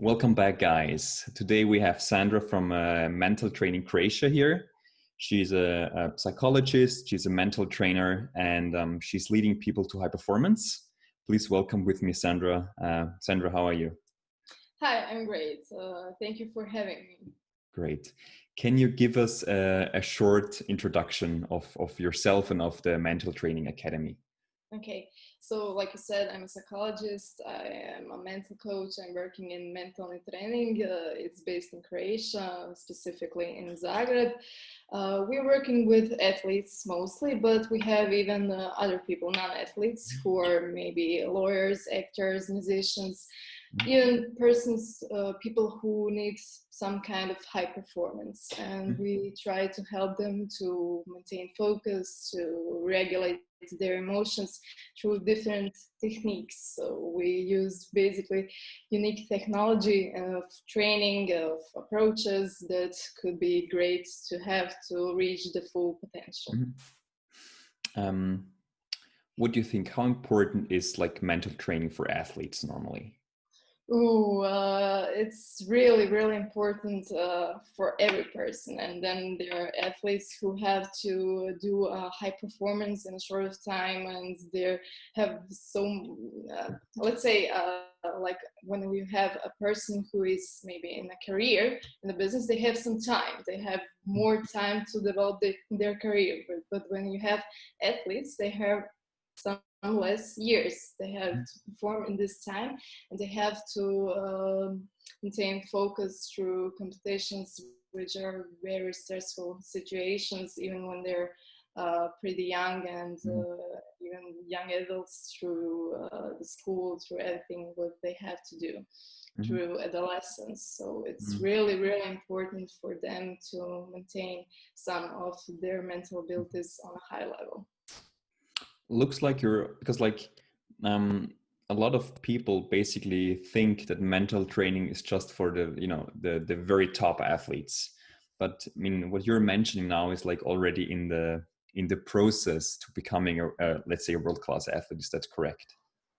Welcome back, guys. Today we have Sandra from Mental Training Croatia here. She's a psychologist, she's a mental trainer, and she's leading people to high performance. Please welcome with me, Sandra. Sandra, how are you? Hi, I'm great. Thank you for having me. Great. Can you give us a short introduction of yourself and of the Mental Training Academy? Okay, so like you said, I'm a psychologist, I am a mental coach, I'm working in mental training. It's based in Croatia, specifically in Zagreb. We're working with athletes mostly, but we have even other people, non-athletes, who are maybe lawyers, actors, musicians, even people who need some kind of high performance. And we try to help them to maintain focus, to regulate their emotions through different techniques. So we use basically unique technology of training, of approaches that could be great to have to reach the full potential. What do you think? How important is like mental training for athletes normally? It's really, really important for every person. And then there are athletes who have to do high performance in a short of time, and they have let's say, like when we have a person who is maybe in a career in the business, they have some time, they have more time to develop their career. But when you have athletes, they have some less years. They have to perform in this time, and they have to maintain focus through competitions, which are very stressful situations, even when they're pretty young, and even young adults through the school, through everything what they have to do through adolescence. So it's really, really important for them to maintain some of their mental abilities on a high level. Looks like because a lot of people basically think that mental training is just for the very top athletes, but I mean what you're mentioning now is like already in the process to becoming let's say a world-class athlete. Is that correct?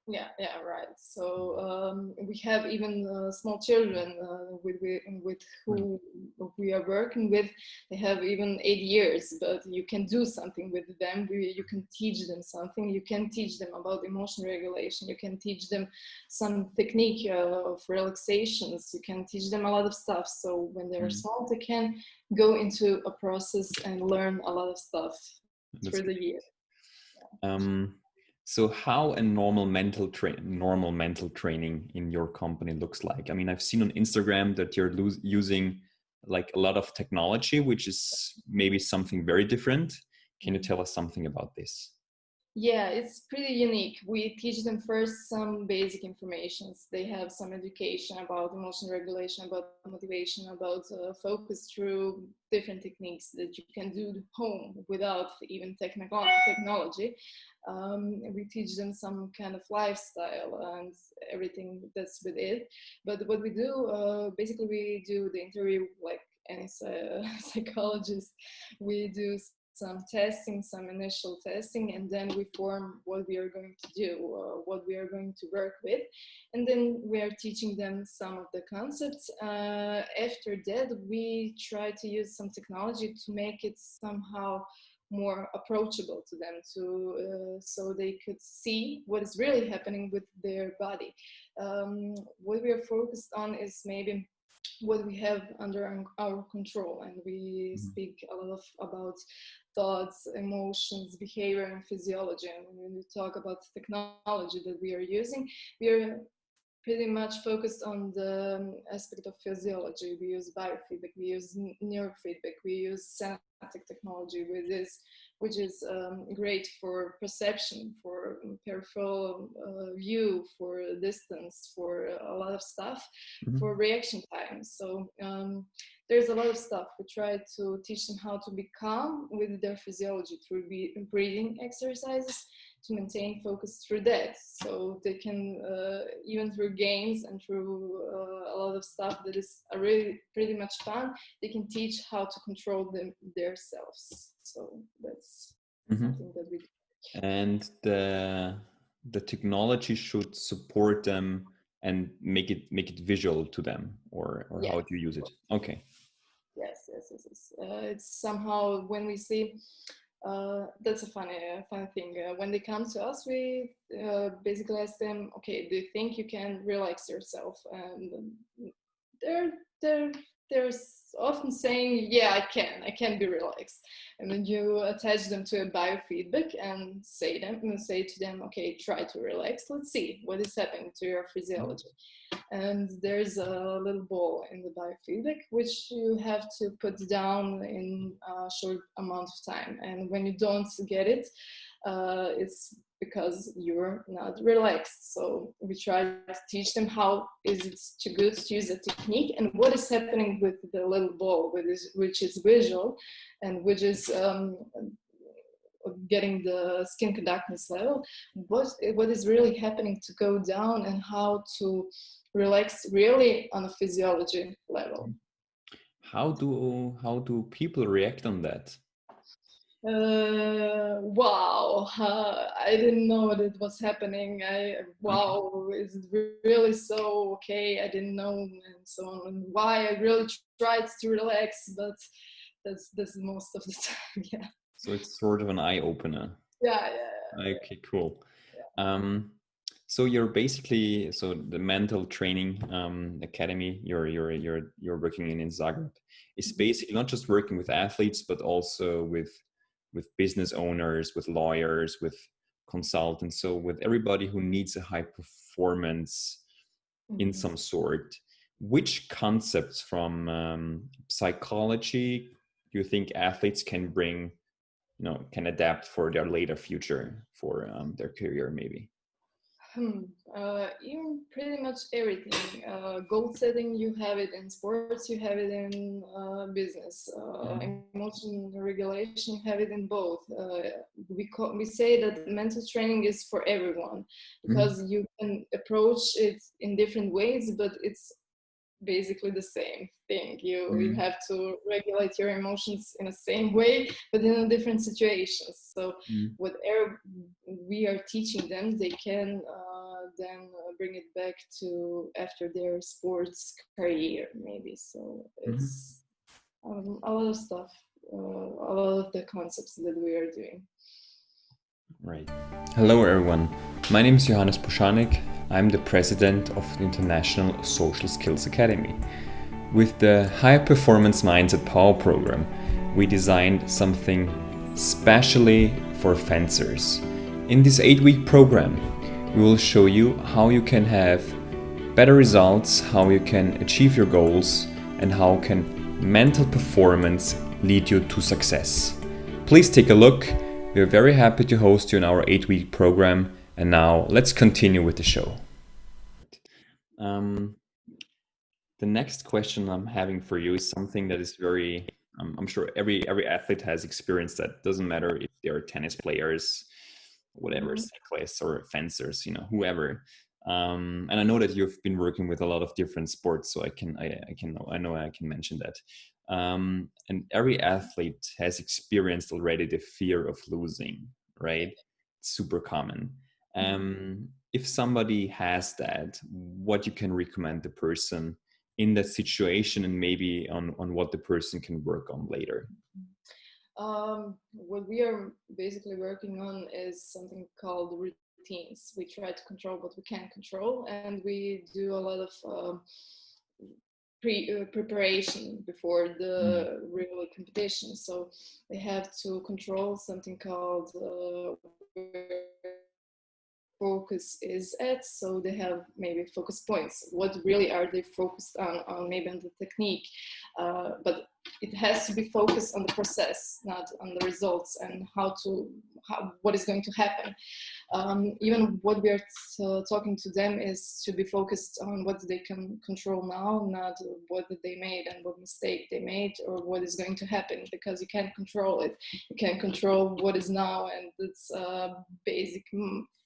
Yeah, right. So we have even small children with who we are working with. They have even 8 years, but you can do something with them. You can teach them something. You can teach them about emotion regulation. You can teach them some technique of relaxations. You can teach them a lot of stuff. So when they're small, they can go into a process and learn a lot of stuff through the year. Yeah. So how a normal mental training in your company looks like? I mean, I've seen on Instagram that you're using like a lot of technology, which is maybe something very different. Can you tell us something about this? Yeah, it's pretty unique. We teach them first some basic informations. They have some education about emotion regulation, about motivation, about focus through different techniques that you can do at home without even technology. We teach them some kind of lifestyle and everything that's with it. But what we do, basically we do the interview like any psychologist. We do some testing, some initial testing, and then we form what we are going to do, what we are going to work with, and then we are teaching them some of the concepts. After that, we try to use some technology to make it somehow more approachable to them, so they could see what is really happening with their body. What we are focused on is maybe what we have under our control, and we speak a lot about thoughts, emotions, behavior, and physiology. And when we talk about technology that we are using, we are pretty much focused on the aspect of physiology. We use biofeedback, we use neurofeedback, we use synaptic technology with this, which is great for perception, for peripheral view, for distance, for a lot of stuff, for reaction time. So there's a lot of stuff. We try to teach them how to be calm with their physiology through breathing exercises, to maintain focus through that. So they can, even through games and through a lot of stuff that is really pretty much fun, they can teach how to control themselves. So that's something that we do. And the technology should support them and make it visual to them, or Yes. how do you use it? Okay. Yes. It's somehow when we see, that's a funny thing. When they come to us, we basically ask them, okay, do you think you can relax yourself? And they're they're they're often saying, yeah, I can be relaxed. And then you attach them to a biofeedback and say to them, okay, try to relax. Let's see what is happening to your physiology. And there's a little ball in the biofeedback which you have to put down in a short amount of time, and when you don't get it, it's because you're not relaxed. So we try to teach them how is it too good to use a technique and what is happening with the little ball, which is visual and which is getting the skin conductance level, what is really happening to go down and how to relax really on a physiology level. How do people react on that? Wow, I didn't know that it was happening. Okay. Wow, is it really so okay? I didn't know, and so on. And why I really tried to relax, but that's most of the time. Yeah. So it's sort of an eye opener. Yeah. Okay, cool. Um, so you're basically, so the mental training academy you're working in Zagreb is basically not just working with athletes, but also with business owners, with lawyers, with consultants. So with everybody who needs a high performance in some sort. Which concepts from psychology do you think athletes can bring, can adapt for their later future, for their career maybe? Even pretty much everything. Goal setting, you have it in sports, you have it in business. Emotion regulation, you have it in both. We say that mental training is for everyone because you can approach it in different ways, but it's basically the same thing. You have to regulate your emotions in the same way but in a different situations. So whatever we are teaching them, they can then bring it back to after their sports career maybe. So it's a lot of stuff, a lot of the concepts that we are doing. Right. Hello, everyone. My name is Johannes Poschanek. I'm the president of the International Social Skills Academy. With the High Performance Mindset Power Program, we designed something specially for fencers. In this 8-week program, we will show you how you can have better results, how you can achieve your goals, and how can mental performance lead you to success. Please take a look. We are very happy to host you in our 8-week program. And now let's continue with the show. The next question I'm having for you is something that is very, I'm sure every athlete has experienced that. Doesn't matter if they're tennis players, whatever, cyclists or fencers, whoever. And I know that you've been working with a lot of different sports, so I know I can mention that. And every athlete has experienced already the fear of losing, right? It's super common. If somebody has that, what you can recommend the person in that situation, and maybe on what the person can work on later? What we are basically working on is something called routines. We try to control what we can control, and we do a lot of preparation before the real competition. So they have to control something called focus is at. So they have maybe focus points. What really are they focused on maybe on the technique, but it has to be focused on the process, not on the results and what is going to happen. Even what we are talking to them is to be focused on what they can control now, not what they made and what mistake they made or what is going to happen, because you can't control it. You can control what is now, and it's basic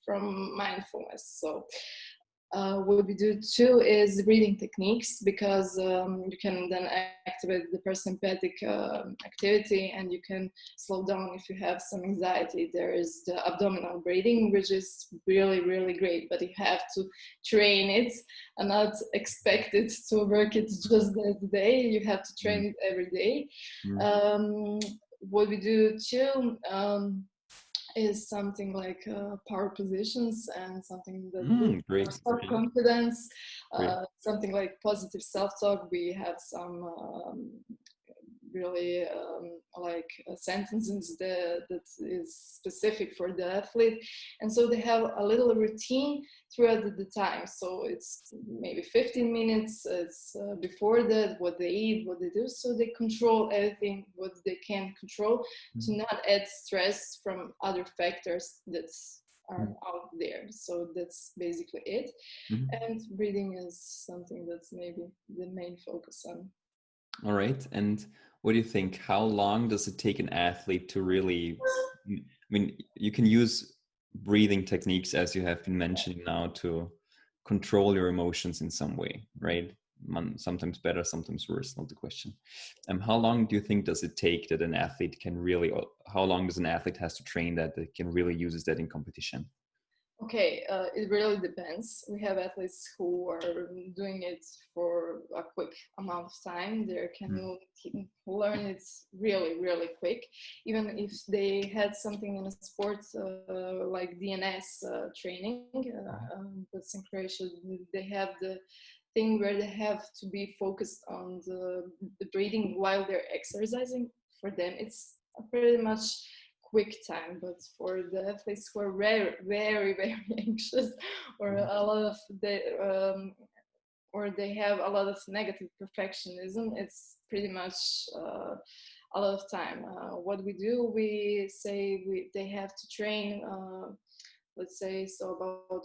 from mindfulness. So What we do too is breathing techniques, because you can then activate the parasympathetic activity, and you can slow down if you have some anxiety. There is the abdominal breathing, which is really, really great, but you have to train it and not expect it to work it just that day. You have to train it every day. What we do too is something like power positions, and something that Great. self-confidence, something like positive self-talk. We have some really like sentences that is specific for the athlete, and so they have a little routine throughout the time. So it's maybe 15 minutes. It's before that, what they eat, what they do, so they control everything what they can control, to not add stress from other factors that are out there. So that's basically it. And breathing is something that's maybe the main focus on. All right. And what do you think? How long does it take an athlete to really, I mean, you can use breathing techniques, as you have been mentioning now, to control your emotions in some way, right? Sometimes better, sometimes worse, not the question. How long do you think does it take that an athlete can really, or how long does an athlete has to train that they can really use that in competition? Okay, it really depends. We have athletes who are doing it for a quick amount of time. They can learn it really, really quick. Even if they had something in a sport like DNS training, that's in Croatia, they have the thing where they have to be focused on the breathing while they're exercising. For them, it's pretty much quick time, but for the athletes who are very, very, very anxious, or a lot of or they have a lot of negative perfectionism, it's pretty much a lot of time. What we do, we say they have to train, let's say, so about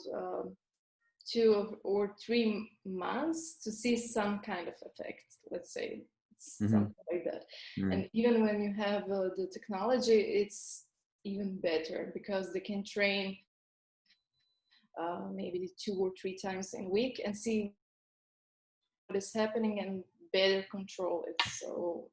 2 or 3 months to see some kind of effect, let's say. Something like that. And even when you have the technology, it's even better, because they can train maybe 2 or 3 times in a week and see what is happening and better control it. So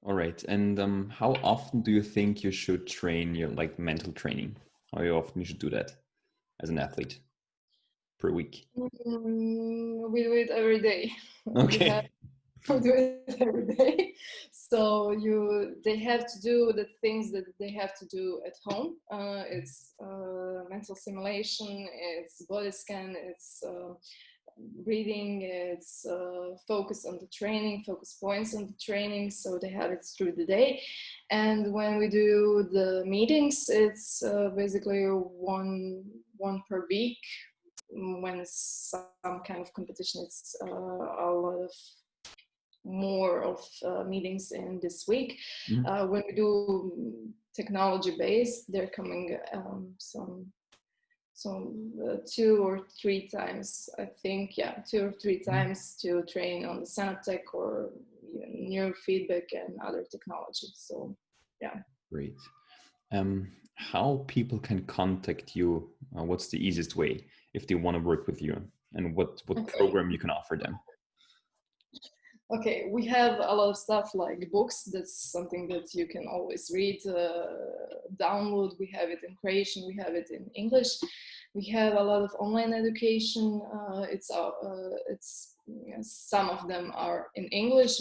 All right. And how often do you think you should train your mental training? How often you should do that as an athlete per week? we do it every day. Okay. We do it every day. So they have to do the things that they have to do at home. It's mental simulation, it's body scan, it's breathing, it's focus on the training, focus points on the training, so they have it through the day. And when we do the meetings, it's basically one per week. When it's some kind of competition, it's a lot of more of meetings in this week. When we do technology based, they're coming some 2 or 3 times, I think. 2 or 3 times to train on the Sanatech or even neurofeedback and other technology. So Great. How people can contact you? What's the easiest way if they want to work with you, and what program you can offer them? Okay, we have a lot of stuff like books. That's something that you can always read, download. We have it in Croatian, we have it in English. We have a lot of online education. It's some of them are in English.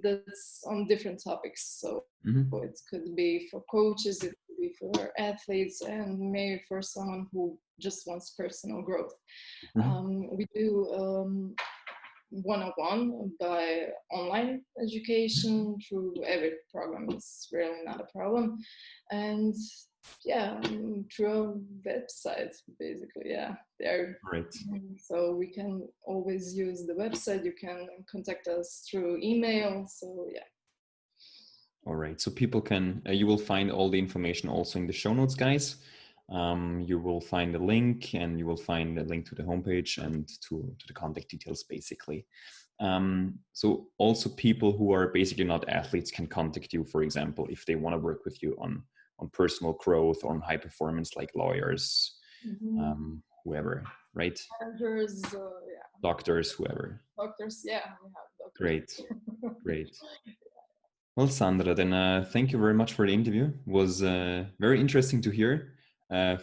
That's on different topics. So it could be for coaches, it could be for athletes, and maybe for someone who just wants personal growth. We do one-on-one by online education through every program. It's really not a problem. And through a website, basically. There. Right. So we can always use the website. You can contact us through email. So All right. So people can, you will find all the information also in the show notes, guys. You will find a link, and you will find a link to the homepage and to the contact details, basically. So also people who are basically not athletes can contact you, for example, if they want to work with you on personal growth, on high performance, like lawyers, whoever, right? Managers, yeah. Doctors, whoever. Doctors, yeah, we have doctors. Great, great. Well, Sandra, then thank you very much for the interview. It was very interesting to hear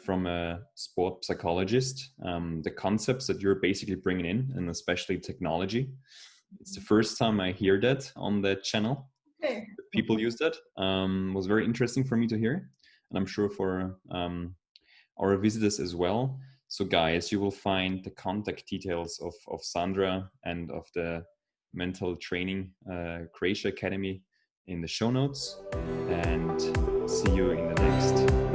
from a sport psychologist the concepts that you're basically bringing in, and especially technology. It's the first time I hear that on the channel. Okay. People use that. Was very interesting for me to hear, and I'm sure for our visitors as well. So, guys, you will find the contact details of Sandra and of the Mental Training Croatia Academy in the show notes, and see you in the next